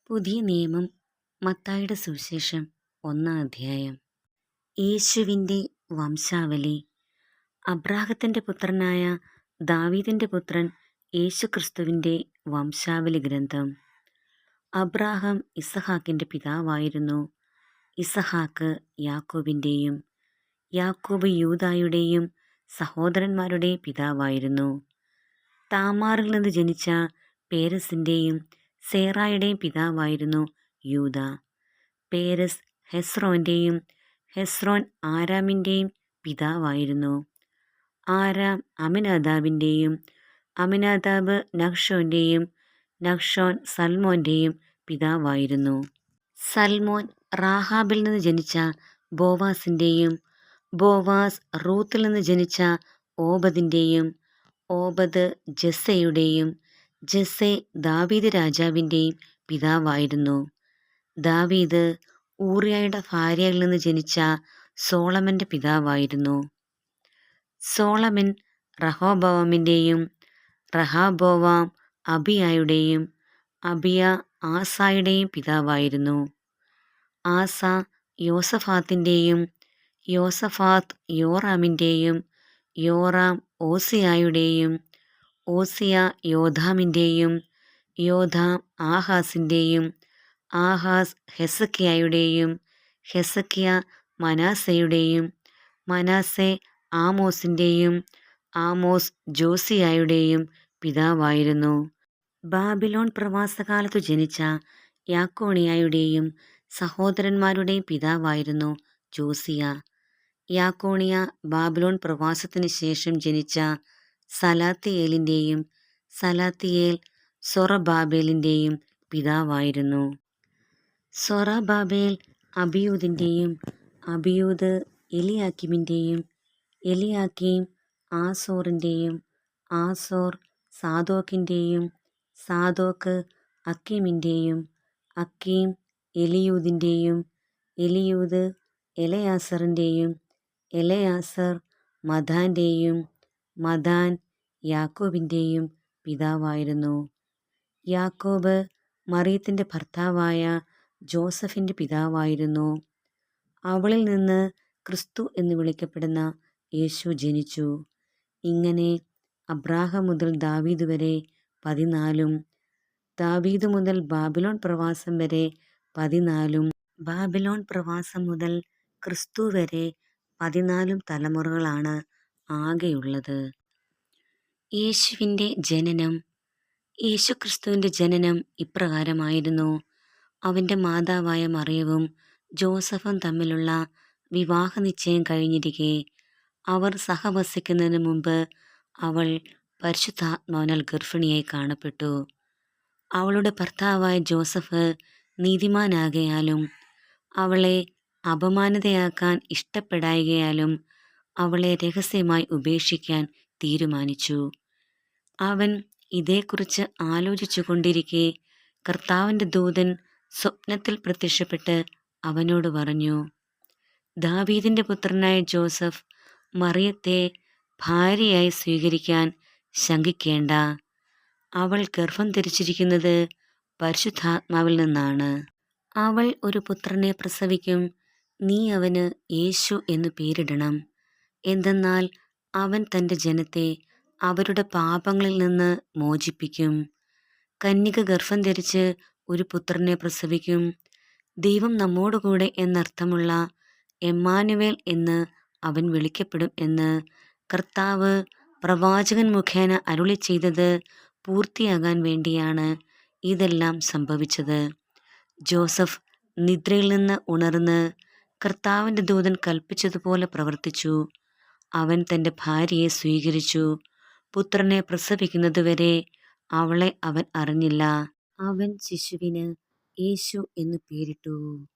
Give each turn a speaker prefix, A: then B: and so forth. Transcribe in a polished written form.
A: പുതിയ നിയമം മത്തായിയുടെ സുവിശേഷം 1-ാം അധ്യായം. യേശുവിൻ്റെ വംശാവലി. അബ്രാഹത്തിൻ്റെ പുത്രനായ ദാവീദിൻ്റെ പുത്രൻ യേശുക്രിസ്തുവിൻ്റെ വംശാവലി ഗ്രന്ഥം. അബ്രാഹാം ഇസഹാക്കിൻ്റെ പിതാവായിരുന്നു. ഇസഹാക്ക് യാക്കോബിൻ്റെയും, യാക്കോബ് യൂദായുടെയും സഹോദരന്മാരുടെ പിതാവായിരുന്നു. താമാറിൽ നിന്ന് ജനിച്ച പേരസിൻ്റെയും സേറായുടെയും പിതാവായിരുന്നു യൂദ. പേരസ് ഹെസ്രോൻ്റെയും, ഹെസ്രോൻ ആരാമിൻ്റെയും പിതാവായിരുന്നു. ആരാം അമിനാദാബിൻ്റെയും, അമിനാദാബ് നഹ്ഷോൻ്റെയും, നഹ്ഷോൻ സൽമോൻ്റെയും പിതാവായിരുന്നു. സൽമോൻ റാഹാബിൽ നിന്ന് ജനിച്ച ബോവാസിൻ്റെയും, ബോവാസ് റൂത്തിൽ നിന്ന് ജനിച്ച ഓബദിൻ്റെയും, ഓബദ് ജസ്സയുടെയും, ജസ്സെ ദാവീദ് രാജാവിൻ്റെയും പിതാവായിരുന്നു. ദാവീദ് ഊറിയായുടെ ഭാര്യയിൽ നിന്ന് ജനിച്ച സോളമൻ്റെ പിതാവായിരുന്നു. സോളമൻ റഹോബോവാമിൻ്റെയും, റഹാബോവാം അബിയായുടെയും, അബിയ ആസായുടെയും പിതാവായിരുന്നു. ആസ യോസഫാത്തിൻ്റെയും, യോസഫാത്ത് യോറാമിൻ്റെയും, യോറാം ഓസിയായുടെയും, ഓസിയ യോധാമിൻ്റെയും, യോധാം ആഹാസിൻ്റെയും, ആഹാസ് ഹെസക്കിയായുടെയും, ഹെസക്കിയ മനാസയുടെയും, മനാസെ ആമോസിൻ്റെയും, ആമോസ് ജോസിയായുടെയും പിതാവായിരുന്നു. ബാബിലോൺ പ്രവാസകാലത്തു ജനിച്ച യാക്കോണിയായുടെയും സഹോദരന്മാരുടെയും പിതാവായിരുന്നു ജോസിയ. യാക്കോണിയ ബാബിലോൺ പ്രവാസത്തിനു ശേഷം ജനിച്ച സലാത്തിയേലിൻ്റെയും, സലാത്തിയേൽ സൊറബാബേലിൻ്റെയും പിതാവായിരുന്നു. സൊറബാബേൽ അബിയൂദിൻ്റെയും, അബിയൂദ് എലിയാക്കിമിൻ്റെയും, എലിയാക്കീം ആസോറിൻ്റെയും, ആസോർ സാദോക്കിൻ്റെയും, സാദോക്ക് അക്കീമിൻ്റെയും, അക്കീം എലിയൂദിൻ്റെയും, എലിയൂദ് എലയാസറിൻ്റെയും, എലയാസർ മഥാൻ്റെയും, മഥാൻ യാക്കോബിൻ്റെയും പിതാവായിരുന്നു. യാക്കോബ് മറിയത്തിൻ്റെ ഭർത്താവായ ജോസഫിൻ്റെ പിതാവായിരുന്നു. അവളിൽ നിന്ന് ക്രിസ്തു എന്ന് വിളിക്കപ്പെടുന്ന യേശു ജനിച്ചു. ഇങ്ങനെ അബ്രാഹാം മുതൽ ദാവീദ് വരെ 14, ദാവീദ് മുതൽ ബാബിലോൺ പ്രവാസം വരെ 14, ബാബിലോൺ പ്രവാസം മുതൽ ക്രിസ്തു വരെ 14 തലമുറകളാണ് ആകെയുള്ളത്. യേശുവിൻ്റെ ജനനം. യേശുക്രിസ്തുവിൻ്റെ ജനനം ഇപ്രകാരമായിരുന്നു. അവൻ്റെ മാതാവായ മറിയവും ജോസഫും തമ്മിലുള്ള വിവാഹ നിശ്ചയം കഴിഞ്ഞിരിക്കെ അവർ സഹവസിക്കുന്നതിന് മുമ്പ് അവൾ പരിശുദ്ധാത്മാവിനാൽ ഗർഭിണിയായി കാണപ്പെട്ടു. അവളുടെ ഭർത്താവായ ജോസഫ് നീതിമാനാകയാലും അവളെ അപമാനിതയാക്കാൻ ഇഷ്ടപ്പെടായ്കയാലും അവളെ രഹസ്യമായി ഉപേക്ഷിക്കാൻ തീരുമാനിച്ചു. അവൻ ഇതേക്കുറിച്ച് ആലോചിച്ചു കൊണ്ടിരിക്കെ കർത്താവിൻ്റെ ദൂതൻ സ്വപ്നത്തിൽ പ്രത്യക്ഷപ്പെട്ട് അവനോട് പറഞ്ഞു, ദാവീദിൻ്റെ പുത്രനായ ജോസഫ്, മറിയത്തെ ഭാര്യയായി സ്വീകരിക്കാൻ ശങ്കിക്കേണ്ട. അവൾ ഗർഭം ധരിച്ചിരിക്കുന്നത് പരിശുദ്ധാത്മാവിൽ നിന്നാണ്. അവൾ ഒരു പുത്രനെ പ്രസവിക്കും. നീ അവന് യേശു എന്നു പേരിടണം. എന്തെന്നാൽ അവൻ തൻ്റെ ജനത്തെ അവരുടെ പാപങ്ങളിൽ നിന്ന് മോചിപ്പിക്കും. കന്യക ഗർഭം ധരിച്ച് ഒരു പുത്രനെ പ്രസവിക്കും. ദൈവം നമ്മോടുകൂടെ എന്നർത്ഥമുള്ള എമ്മാനുവേൽ എന്ന് അവൻ വിളിക്കപ്പെടും എന്ന് കർത്താവ് പ്രവാചകൻ മുഖേന അരുളി ചെയ്തത് പൂർത്തിയാകാൻ വേണ്ടിയാണ് ഇതെല്ലാം സംഭവിച്ചത്. ജോസഫ് നിദ്രയിൽ നിന്ന് ഉണർന്ന് കർത്താവിൻ്റെ ദൂതൻ കൽപ്പിച്ചതുപോലെ പ്രവർത്തിച്ചു. അവൻ തൻ്റെ ഭാര്യയെ സ്വീകരിച്ചു. പുത്രനെ പ്രസവിക്കുന്നതുവരെ അവളെ അവൻ അറിഞ്ഞില്ല. അവൻ ശിശുവിന് യേശു എന്ന് പേരിട്ടു.